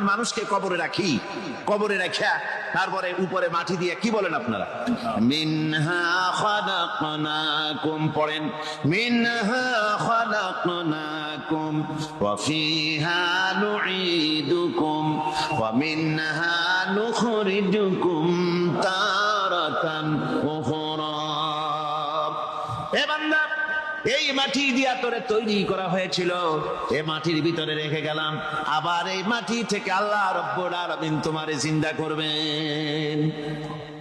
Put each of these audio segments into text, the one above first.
মানুষকে কবরে রাখি, কবরে রাখা তারপরে উপরে মাটি দিয়ে কি বলেন আপনারা? মিনহা খালাকনাকুম, পড়েন মিনহা খালাকনাকুম ওয়া ফিহা নুঈদুকুম ওয়া মিনহা নুখরিজুকুম তারাতান উখরা। হে বান্দা, এই মাটি দিয়া তোরে তৈরি করা হয়েছিল, এই মাটির ভিতরে রেখে গেলাম, আবার এই মাটি থেকে আল্লাহ রব্বুল আলামিন তোমারে জিন্দা করবেন।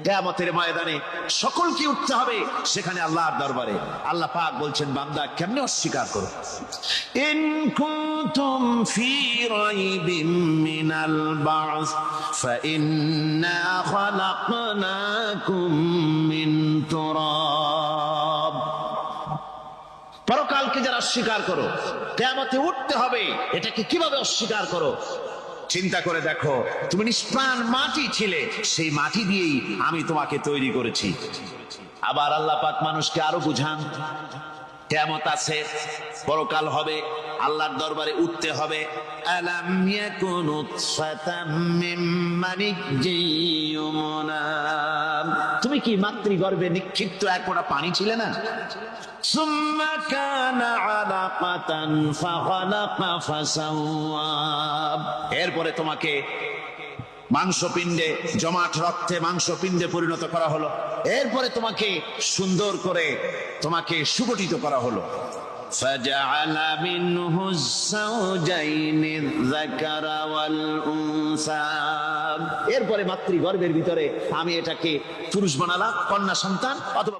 কিয়ামতের ময়দানে সকলকে উঠতে হবে সেখানে আল্লাহর দরবারে। আল্লাহ পাক বলছেন, বান্দা কেমনে অস্বীকার করো? ইন কুনতুম ফি রাইবিম মিনাল বা'স ফাইন্না খালাকনাকুম মিন তুরাব। পরকালকে যারা অস্বীকার করো, কিয়ামতে উঠতে হবে, এটাকে কিভাবে অস্বীকার করো? চিন্তা করে দেখো, তুমি নিষ্প্রাণ মাটি ছিলে, সেই মাটি দিয়েই আমি তোমাকে তৈরি করেছি। আবার আল্লাহ পাক মানুষকে আরো বুঝান, কিয়ামত আছে, পরকাল হবে, আল্লাহর দরবারে উঠতে হবে। আলাম ইয়াকুনু নুতফাতাম মিন মানিয়্যিয়ুমনা, তুমি কি মাতৃগর্ভে নিক্ষিপ্ত এক ফোঁটা পানি ছিলে না? সুম্মা কানা আলাকাতান ফাখালাকা ফাসাওয়া, এরপরে তোমাকে মাংসপিণ্ডে, জমাট রক্তে মাংসপিণ্ডে পরিণত করা হলো, এরপরে তোমাকে সুন্দর করে তোমাকে সুগঠিত করা হলো। ফাজআলা মিনহু যাওজাইনি যাকারা ওয়াল উনসা, এরপরে মাতৃগর্ভের ভিতরে আমি এটাকে পুরুষ বানালাম, কন্যা সন্তান অথবা